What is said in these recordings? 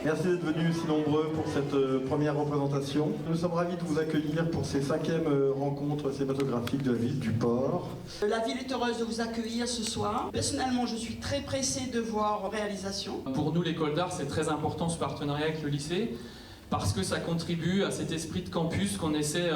Merci d'être venus si nombreux pour cette première représentation. Nous sommes ravis de vous accueillir pour ces 5e rencontres cinématographiques de la ville du Port. La ville est heureuse de vous accueillir ce soir. Personnellement, je suis très pressée de voir réalisation. Pour nous, l'école d'art, c'est très important ce partenariat avec le lycée, parce que ça contribue à cet esprit de campus qu'on essaie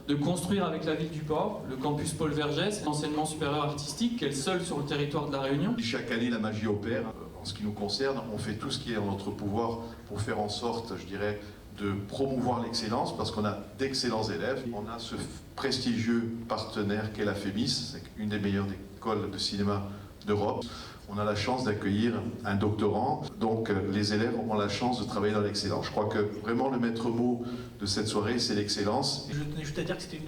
de construire avec la ville du Port, le campus Paul Vergès, l'enseignement supérieur artistique, qui est le seul sur le territoire de la Réunion. Chaque année, la magie opère. En ce qui nous concerne, on fait tout ce qui est en notre pouvoir pour faire en sorte, je dirais, de promouvoir l'excellence, parce qu'on a d'excellents élèves. On a ce prestigieux partenaire qu'est la FEMIS, c'est une des meilleures écoles de cinéma d'Europe. On a la chance d'accueillir un doctorant, donc les élèves ont la chance de travailler dans l'excellence. Je crois que vraiment le maître mot de cette soirée, c'est l'excellence. Je tenais juste à dire que c'était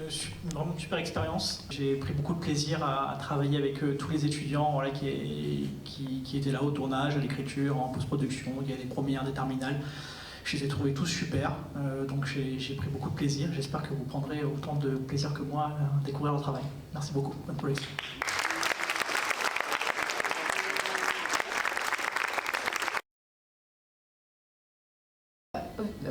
vraiment une super expérience. J'ai pris beaucoup de plaisir à travailler avec tous les étudiants voilà, qui étaient là au tournage, à l'écriture, en post-production. Il y a des premières, des terminales. Je les ai trouvés tous super, donc j'ai pris beaucoup de plaisir. J'espère que vous prendrez autant de plaisir que moi à découvrir leur travail. Merci beaucoup. Bonne projection.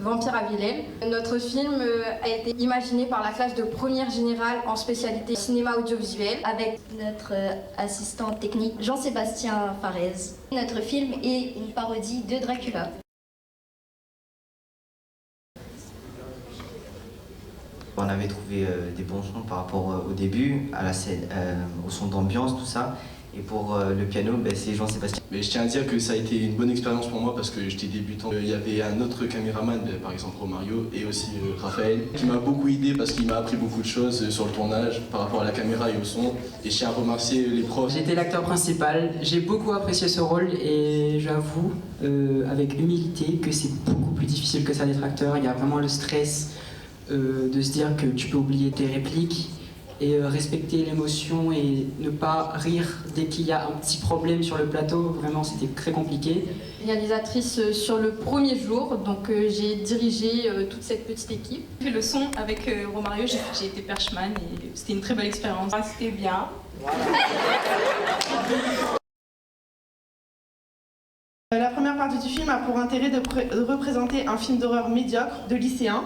Vampire à Villers. Notre film a été imaginé par la classe de première générale en spécialité cinéma audiovisuel avec notre assistant technique Jean-Sébastien Farez. Notre film est une parodie de Dracula. On avait trouvé des bons sons par rapport au début, à la scène, au son d'ambiance, tout ça. Et pour le piano, c'est Jean-Sébastien. Mais je tiens à dire que ça a été une bonne expérience pour moi parce que j'étais débutant. Il y avait un autre caméraman, par exemple Romario, et aussi Raphaël, qui m'a beaucoup aidé parce qu'il m'a appris beaucoup de choses sur le tournage par rapport à la caméra et au son. Et je tiens à remercier les profs. J'étais l'acteur principal, j'ai beaucoup apprécié ce rôle et j'avoue avec humilité que c'est beaucoup plus difficile que ça d'être acteur. Il y a vraiment le stress de se dire que tu peux oublier tes répliques et respecter l'émotion et ne pas rire dès qu'il y a un petit problème sur le plateau. Vraiment, c'était très compliqué. Réalisatrice sur le premier jour, donc j'ai dirigé toute cette petite équipe. J'ai fait le son avec Romario, j'ai été perchman et c'était une très belle expérience. C'était bien. La première partie du film a pour intérêt de représenter un film d'horreur médiocre de lycéens.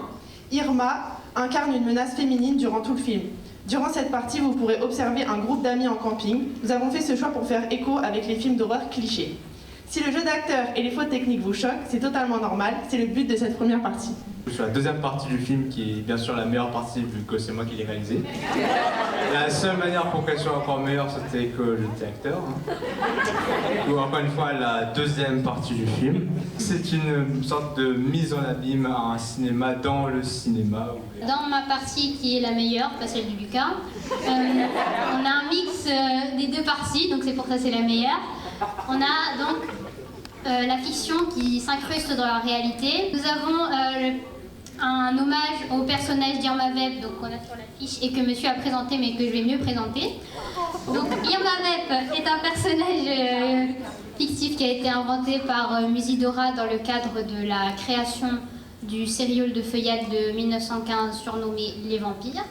Irma incarne une menace féminine durant tout le film. Durant cette partie, vous pourrez observer un groupe d'amis en camping. Nous avons fait ce choix pour faire écho avec les films d'horreur clichés. Si le jeu d'acteur et les fautes techniques vous choquent, c'est totalement normal, c'est le but de cette première partie. Sur la deuxième partie du film, qui est bien sûr la meilleure partie vu que c'est moi qui l'ai réalisé. La seule manière pour qu'elle soit encore meilleure, c'était que j'étais acteur. Ou encore une fois, la deuxième partie du film. C'est une sorte de mise en abîme à un cinéma dans le cinéma. Dans ma partie qui est la meilleure, pas celle du Lucas, on a un mix des deux parties, donc c'est pour ça c'est la meilleure. On a donc la fiction qui s'incruste dans la réalité. Nous avons un hommage au personnage d'Irma Vep, donc qu'on a sur l'affiche et que monsieur a présenté mais que je vais mieux présenter. Donc Irma Vep est un personnage fictif qui a été inventé par Musidora dans le cadre de la création du sérial de feuillade de 1915 surnommé Les Vampires.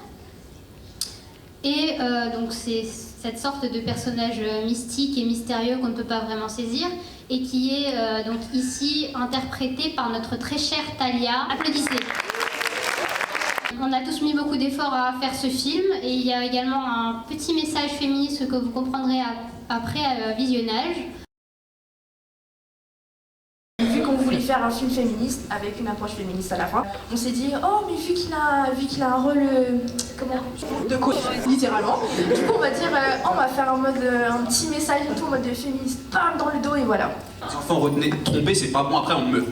Et donc c'est cette sorte de personnage mystique et mystérieux qu'on ne peut pas vraiment saisir et qui est donc ici interprété par notre très chère Thalia. Applaudissez. On a tous mis beaucoup d'efforts à faire ce film et il y a également un petit message féministe que vous comprendrez après visionnage. Vu qu'on voulait faire un film féministe avec une approche féministe à la fin, on s'est dit oh mais vu qu'il a un rôle de coach littéralement, du coup on va dire on va faire un petit message et tout en mode féministe, bam dans le dos et voilà. Les enfants retenez, tromper c'est pas bon, après on meurt.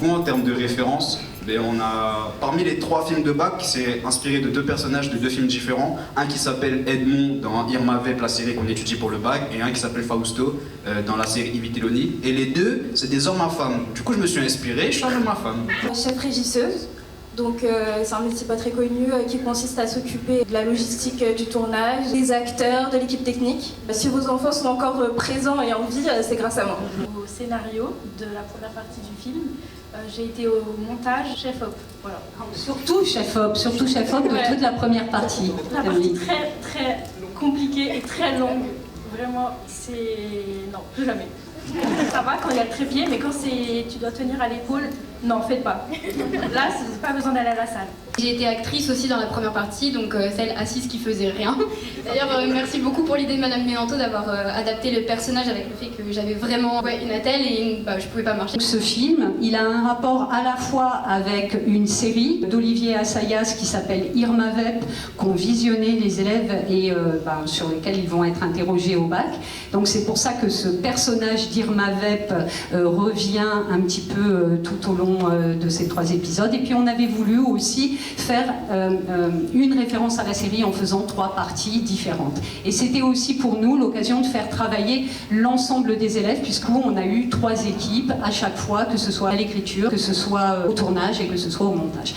En termes de référence, on a parmi les 3 films de bac qui s'est inspiré de 2 personnages de 2 films différents, un qui s'appelle Edmond dans Irma Vep, la série qu'on étudie pour le bac, et un qui s'appelle Fausto dans la série Iviteloni. Et les deux, c'est des hommes à femmes. Du coup, je me suis inspiré, je suis un homme à femme. Chef régisseuse, donc c'est un métier pas très connu qui consiste à s'occuper de la logistique du tournage, des acteurs, de l'équipe technique. Si vos enfants sont encore présents et en vie, c'est grâce à moi. Au scénario de la première partie du film, J'ai été au montage, chef-op, voilà. Surtout chef-op de toute la première partie. La partie très très compliquée et très longue. Vraiment, c'est... non, plus jamais. Ça va quand il y a le trépied, mais quand tu dois tenir à l'épaule, non, faites pas. Là, c'est pas besoin d'aller à la salle. J'ai été actrice aussi dans la première partie, donc celle assise qui faisait rien. D'ailleurs, merci beaucoup pour l'idée de Madame Mélanto d'avoir adapté le personnage avec le fait que j'avais vraiment une attelle et je pouvais pas marcher. Ce film, il a un rapport à la fois avec une série d'Olivier Assayas qui s'appelle Irma Vep, qu'ont visionné les élèves et sur lesquels ils vont être interrogés au bac. Donc c'est pour ça que ce personnage d'Irma Vep revient un petit peu tout au long de ces 3 épisodes. Et puis on avait voulu aussi faire une référence à la série en faisant 3 parties différentes. Et c'était aussi pour nous l'occasion de faire travailler l'ensemble des élèves, puisqu'on a eu 3 équipes à chaque fois, que ce soit à l'écriture, que ce soit au tournage et que ce soit au montage.